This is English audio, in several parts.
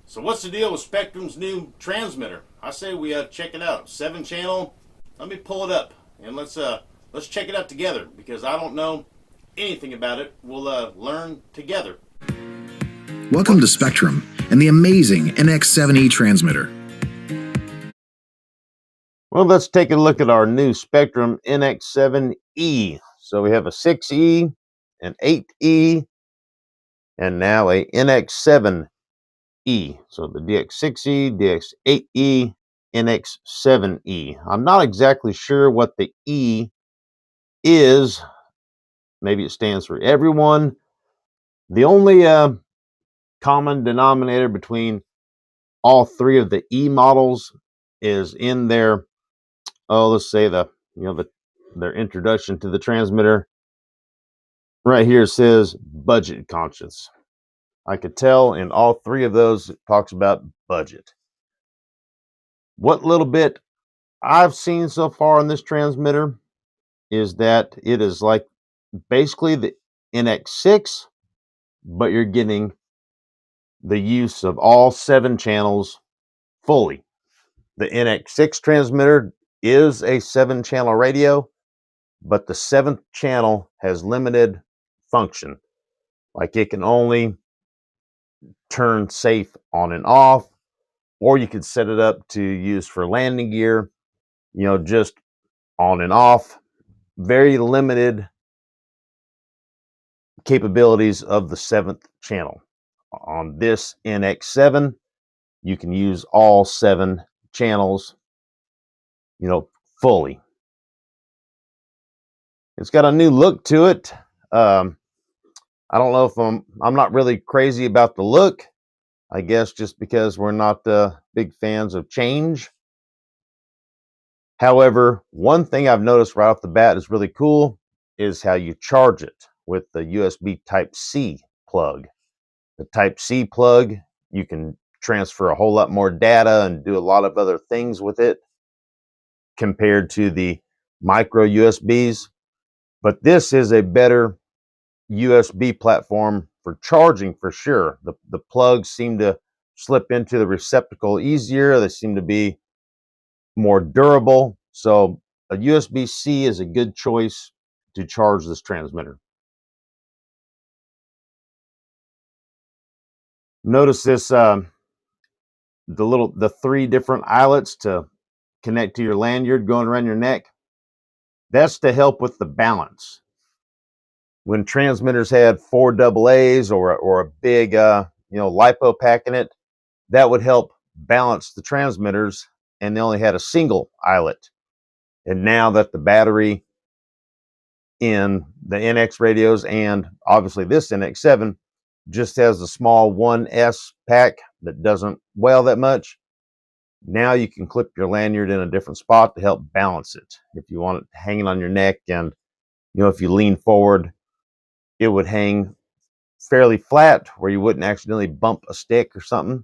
So what's the deal with Spektrym's new transmitter? I say we check it out. 7 channel. Let me pull it up and let's check it out together because I don't know anything about it. We'll learn together. Welcome to Spektrym and the amazing NX7E transmitter. Well, let's take a look at our new Spektrym NX7E. So we have a 6E, an 8E, and now a NX7E. So the DX6E, DX8E, NX7E. I'm not exactly sure what the E is. Maybe it stands for everyone. The only common denominator between all three of the E models is in their, let's say their introduction to the transmitter. Right here it says budget conscious. I could tell in all three of those it talks about budget. What little bit I've seen so far in this transmitter is that it is like basically the NX6, but you're getting the use of all 7 channels fully. The NX6 transmitter is a 7-channel radio, but the 7th channel has limited function. Like it can only turn safe on and off, or you could set it up to use for landing gear, just on and off. Very limited capabilities of the 7th channel. On this NX7, you can use all 7 channels, fully. It's got a new look to it. I don't know if I'm not really crazy about the look. I guess just because we're not big fans of change. However, one thing I've noticed right off the bat is really cool is how you charge it with the USB Type-C plug. The Type-C plug, you can transfer a whole lot more data and do a lot of other things with it compared to the micro USBs. But this is a better USB platform for charging for sure. The plugs seem to slip into the receptacle easier. They seem to be more durable. So a USB-C is a good choice to charge this transmitter. Notice this, the 3 different eyelets to connect to your lanyard going around your neck. That's to help with the balance. When transmitters had 4 AA's or a big LiPo pack in it, that would help balance the transmitters, and they only had a single eyelet. And now that the battery in the NX radios and obviously this NX7 just has a small 1S pack that doesn't weigh that much, now you can clip your lanyard in a different spot to help balance it. If you want it hanging on your neck, and if you lean forward, it would hang fairly flat where you wouldn't accidentally bump a stick or something.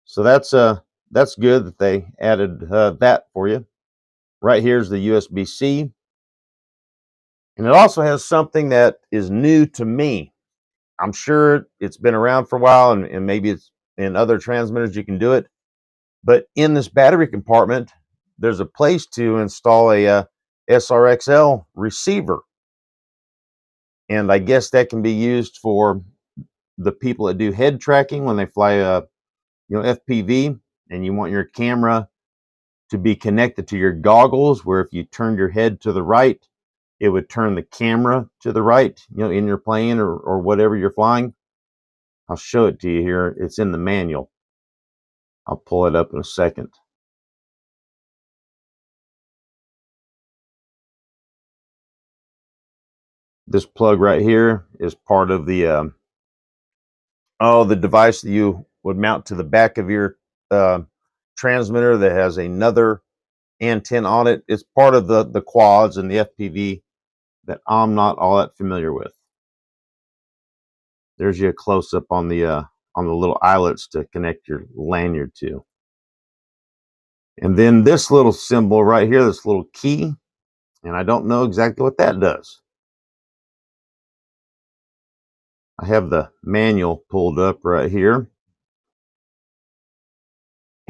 So that's good that they added that for you. Right here's the USB-C. And it also has something that is new to me. I'm sure it's been around for a while, and maybe it's in other transmitters you can do it. But in this battery compartment, there's a place to install a SRXL receiver. And I guess that can be used for the people that do head tracking when they fly FPV, and you want your camera to be connected to your goggles, where if you turn your head to the right, it would turn the camera to the right, in your plane or whatever you're flying. I'll show it to you here. It's in the manual. I'll pull it up in a second. This plug right here is part of the the device that you would mount to the back of your transmitter that has another antenna on it. It's part of the quads and the FPV that I'm not all that familiar with. There's your close up on the little eyelets to connect your lanyard to. And then this little symbol right here, this little key, and I don't know exactly what that does. I have the manual pulled up right here.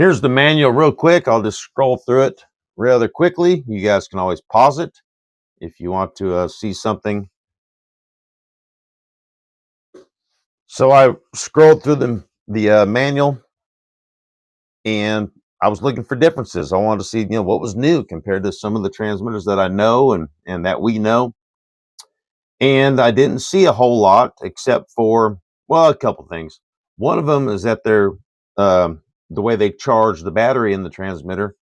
Here's the manual real quick. I'll just scroll through it rather quickly. You guys can always pause it if you want to see something. So I scrolled through the manual, and I was looking for differences. I wanted to see, what was new compared to some of the transmitters that I know and that we know. And I didn't see a whole lot except for, well, a couple things. One of them is that they're the way they charge the battery in the transmitter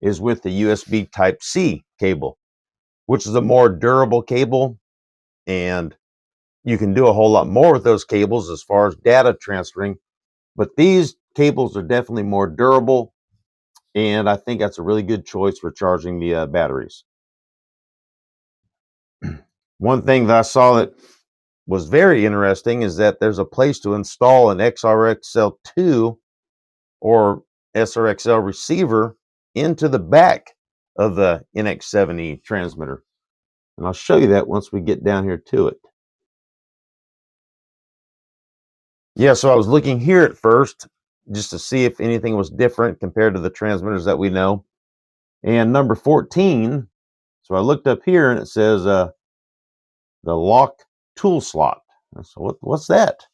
is with the USB Type-C cable, which is a more durable cable, and you can do a whole lot more with those cables as far as data transferring. But these cables are definitely more durable, and I think that's a really good choice for charging the batteries. One thing that I saw that was very interesting is that there's a place to install an XRXL2 or SRXL receiver into the back of the NX7E transmitter. And I'll show you that once we get down here to it. Yeah, so I was looking here at first just to see if anything was different compared to the transmitters that we know. And number 14, so I looked up here and it says the lock tool slot. So what's that?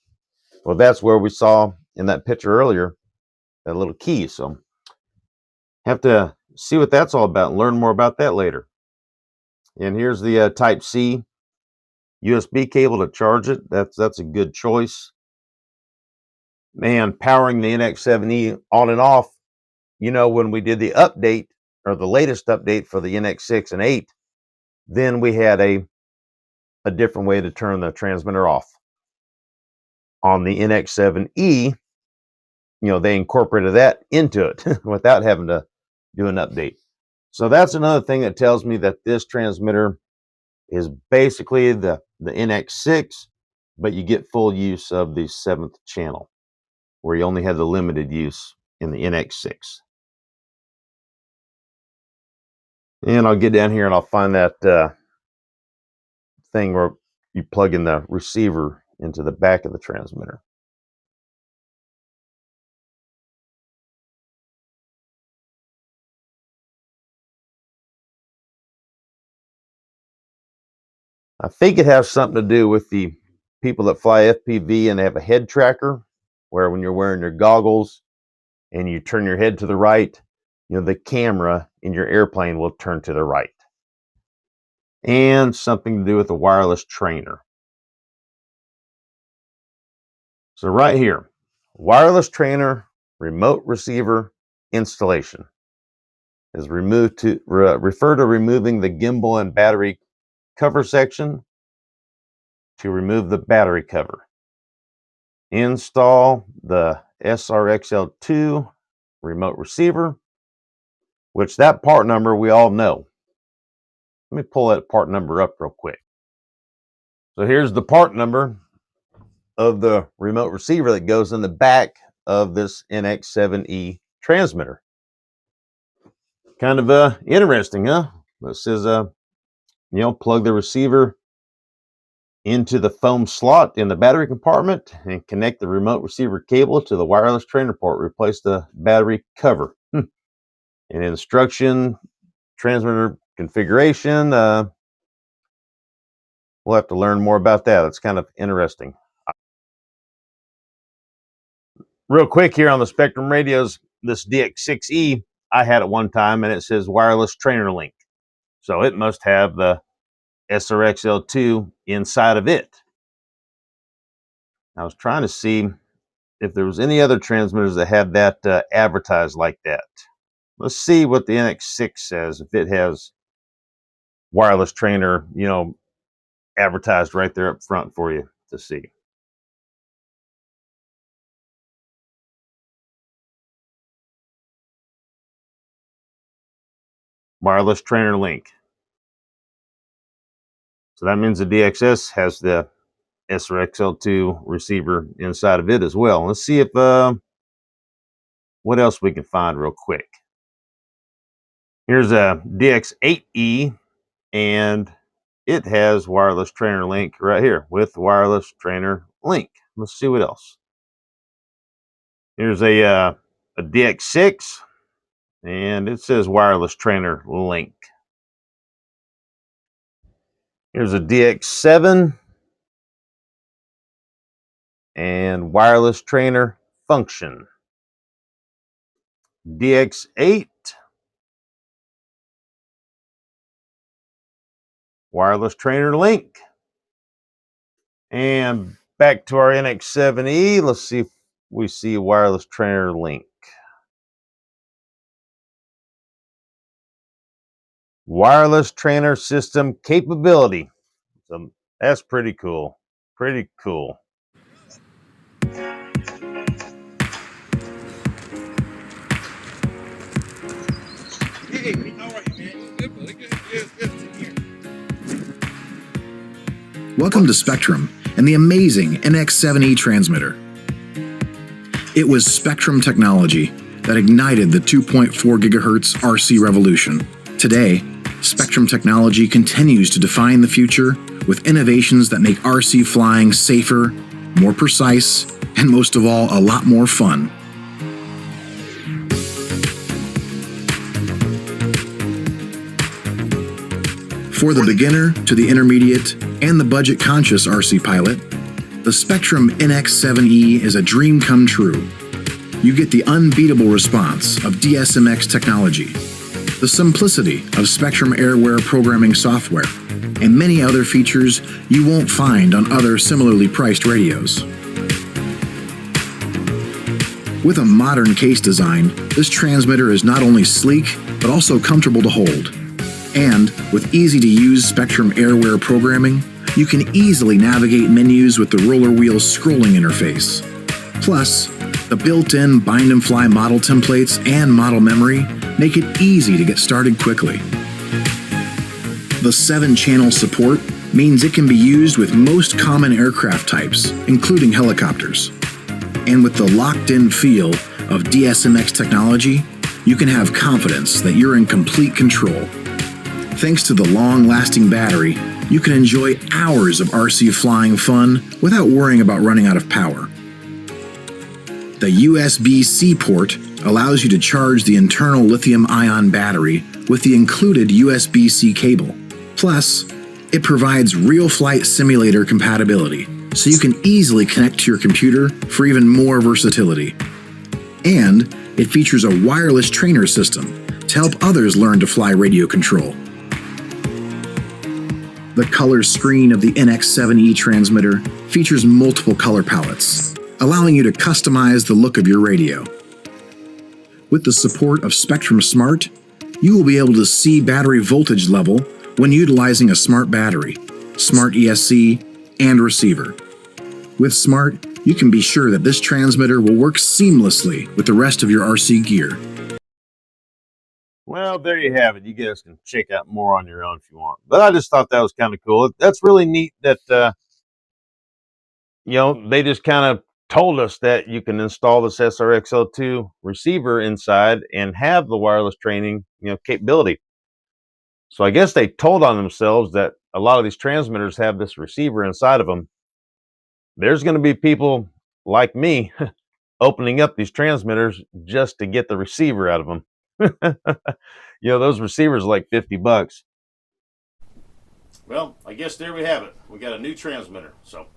Well, that's where we saw in that picture earlier, that little key. So have to see what that's all about and learn more about that later. And here's the Type-C USB cable to charge it. That's a good choice. Man, powering the NX7E on and off, when we did the update or the latest update for the NX6 and 8, then we had a different way to turn the transmitter off. On the NX7E, they incorporated that into it without having to do an update. So that's another thing that tells me that this transmitter is basically the NX6, but you get full use of the 7th channel, where you only have the limited use in the NX6. And I'll get down here and I'll find that thing where you plug in the receiver into the back of the transmitter. I think it has something to do with the people that fly FPV and they have a head tracker, where when you're wearing your goggles and you turn your head to the right, the camera in your airplane will turn to the right. And something to do with the wireless trainer. So right here, wireless trainer, remote receiver installation is refer to removing the gimbal and battery cover section to remove the battery cover. Install the SRXL2 remote receiver, which that part number we all know. Let me pull that part number up real quick. So here's the part number of the remote receiver that goes in the back of this NX7E transmitter. Kind of interesting, huh? It says, plug the receiver into the foam slot in the battery compartment and connect the remote receiver cable to the wireless trainer port. Replace the battery cover. An instruction, transmitter configuration. We'll have to learn more about that. It's kind of interesting. Real quick here on the Spektrym radios, this DX6E, I had at one time, and it says wireless trainer link. So it must have the SRXL2 inside of it. I was trying to see if there was any other transmitters that had that advertised like that. Let's see what the NX6 says, if it has wireless trainer, advertised right there up front for you to see. Wireless trainer link. So that means the DXS has the SRXL2 receiver inside of it as well. Let's see if what else we can find real quick. Here's a DX8E, and it has wireless trainer link right here with wireless trainer link. Let's see what else. Here's a a DX6, and it says wireless trainer link. Here's a DX7 and wireless trainer function. DX8, wireless trainer link. And back to our NX7E. Let's see if we see a wireless trainer link. Wireless trainer system capability. So that's pretty cool. Pretty cool. Hey, how are you, man? Good, buddy. Good to hear. Welcome to Spektrym and the amazing NX7E transmitter. It was Spektrym technology that ignited the 2.4 gigahertz RC revolution. Today, Spektrym technology continues to define the future with innovations that make RC flying safer, more precise, and most of all, a lot more fun. For the beginner to the intermediate and the budget-conscious RC pilot, the Spektrym NX7E is a dream come true. You get the unbeatable response of DSMX technology, the simplicity of Spektrym Airware programming software, and many other features you won't find on other similarly priced radios. With a modern case design, this transmitter is not only sleek, but also comfortable to hold. And with easy-to-use Spektrym Airware programming, you can easily navigate menus with the roller wheel scrolling interface. Plus, the built-in bind and fly model templates and model memory make it easy to get started quickly. The 7-channel support means it can be used with most common aircraft types, including helicopters. And with the locked-in feel of DSMX technology, you can have confidence that you're in complete control. Thanks to the long-lasting battery, you can enjoy hours of RC flying fun without worrying about running out of power. The USB-C port allows you to charge the internal lithium-ion battery with the included USB-C cable. Plus, it provides real flight simulator compatibility, so you can easily connect to your computer for even more versatility. And it features a wireless trainer system to help others learn to fly radio control. The color screen of the NX7E transmitter features multiple color palettes, allowing you to customize the look of your radio. With the support of Spektrym Smart, you will be able to see battery voltage level when utilizing a smart battery, smart ESC, and receiver. With Smart, you can be sure that this transmitter will work seamlessly with the rest of your RC gear. Well, there you have it. You guys can check out more on your own if you want. But I just thought that was kind of cool. That's really neat that, they just kind of told us that you can install this SRXL2 receiver inside and have the wireless training, capability. So I guess they told on themselves that a lot of these transmitters have this receiver inside of them. There's going to be people like me opening up these transmitters just to get the receiver out of them. Those receivers are like $50. Well, I guess there we have it. We got a new transmitter, so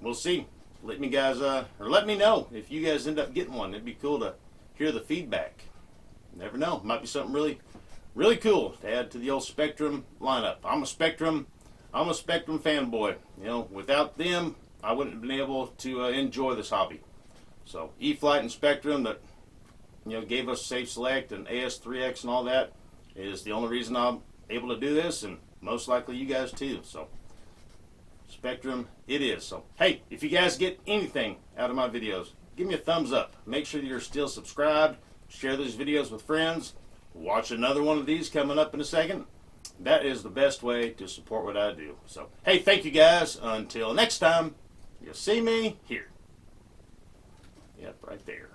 we'll see. Let me know if you guys end up getting one. It'd be cool to hear the feedback. You never know. Might be something really, really cool to add to the old Spektrym lineup. I'm a Spektrym fanboy. Without them, I wouldn't have been able to enjoy this hobby. So E-Flight and Spektrym that gave us Safe Select and AS3X and all that is the only reason I'm able to do this, and most likely you guys too. So Spektrym it is. So hey, if you guys get anything out of my videos, give me a thumbs up. Make sure that you're still subscribed. Share these videos with friends. Watch another one of these coming up in a second. That is the best way to support what I do. So hey, thank you guys. Until next time, you'll see me here. Yep, right there.